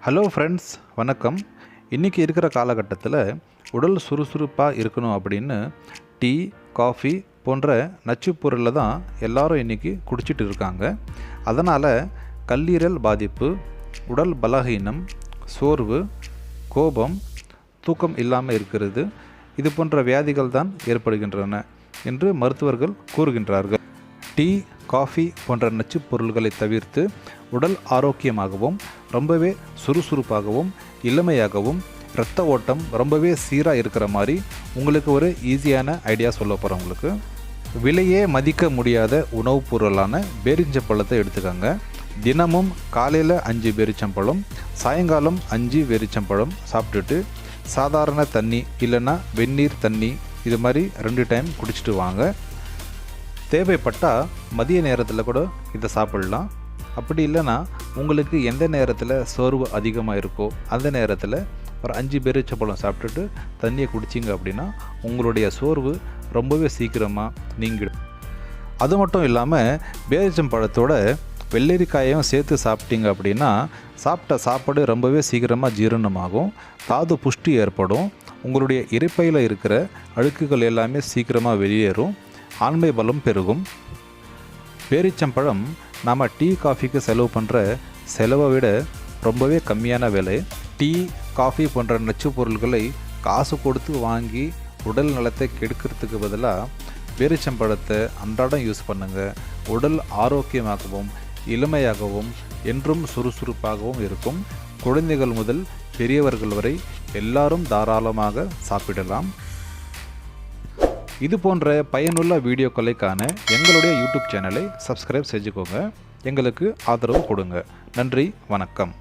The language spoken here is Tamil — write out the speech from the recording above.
ஹலோ ஃப்ரெண்ட்ஸ், வணக்கம். இன்றைக்கி இருக்கிற காலகட்டத்தில் உடல் சுறுசுறுப்பாக இருக்கணும் அப்படின்னு டீ, காஃபி போன்ற நச்சுப் பொருளை தான் எல்லாரும் இன்றைக்கி குடிச்சிட்டு இருக்காங்க. அதனால் கல்லீரல் பாதிப்பு, உடல் பலகீனம், சோர்வு, கோபம், தூக்கம் இல்லாமல் இருக்கிறது, இது போன்ற வியாதிகள் தான் ஏற்படுகின்றன என்று மருத்துவர்கள் கூறுகின்றார்கள். டீ, காஃபி போன்ற நச்சுப் பொருள்களை தவிர்த்து உடல் ஆரோக்கியமாகவும் ரொம்பவே சுறுசுறுப்பாகவும் இளமையாகவும் இரத்த ஓட்டம் ரொம்பவே சீராக இருக்கிற மாதிரி உங்களுக்கு ஒரு ஈஸியான ஐடியா சொல்ல போகிறேன். உங்களுக்கு விலையே மதிக்க முடியாத உணவுப் பொருளான பேரிச்சம்பழத்தை எடுத்துக்கோங்க. தினமும் காலையில் 5 பேரிச்சம்பழம், சாயங்காலம் 5 பேரிச்சம்பழம் சாப்பிட்டுட்டு சாதாரண தண்ணி இல்லைன்னா வெந்நீர் தண்ணி இது மாதிரி 2 டைம் குடிச்சிட்டு வாங்க. தேவைப்பட்டால் மதிய நேரத்தில் கூட இதை சாப்பிடலாம். அப்படி இல்லைன்னா உங்களுக்கு எந்த நேரத்தில் சோர்வு அதிகமாக இருக்கோ அந்த நேரத்தில் ஒரு 5 பேரிச்சம்பழம் சாப்பிட்டுட்டு தண்ணியை குடிச்சிங்க அப்படின்னா உங்களுடைய சோர்வு ரொம்பவே சீக்கிரமாக நீங்கிடும். அது மட்டும் இல்லாமல் பேரிச்சம்பழத்தோட வெள்ளரிக்காயையும் சேர்த்து சாப்பிட்டீங்க அப்படின்னா சாப்பிட்ட சாப்பாடு ரொம்பவே சீக்கிரமாக ஜீரணமாகும், தாது புஷ்டி ஏற்படும், உங்களுடைய இரைப்பையில் இருக்கிற அழுக்குகள் எல்லாமே சீக்கிரமாக வெளியேறும், ஆண்மை பலம் பெருகும். பேரிச்சம்பழம் நாம் டீ, காஃபிக்கு செலவு பண்ணுற செலவை விட ரொம்பவே கம்மியான விலை. டீ, காஃபி போன்ற நச்சுப் பொருள்களை காசு கொடுத்து வாங்கி உடல் நலத்தை கெடுக்கிறதுக்கு பதிலாக பேரிச்சம்பழத்தை அன்றாடம் யூஸ் பண்ணுங்கள். உடல் ஆரோக்கியமாகவும் இளமையாகவும் என்றும் சுறுசுறுப்பாகவும் இருக்கும். குழந்தைகள் முதல் பெரியவர்கள் வரை எல்லாரும் தாராளமாக சாப்பிடலாம். இது போன்ற பயனுள்ள வீடியோக்களை காண எங்களுடைய யூடியூப் சேனலை சப்ஸ்கிரைப் செஞ்சுக்கோங்க. எங்களுக்கு ஆதரவு கொடுங்க. நன்றி, வணக்கம்.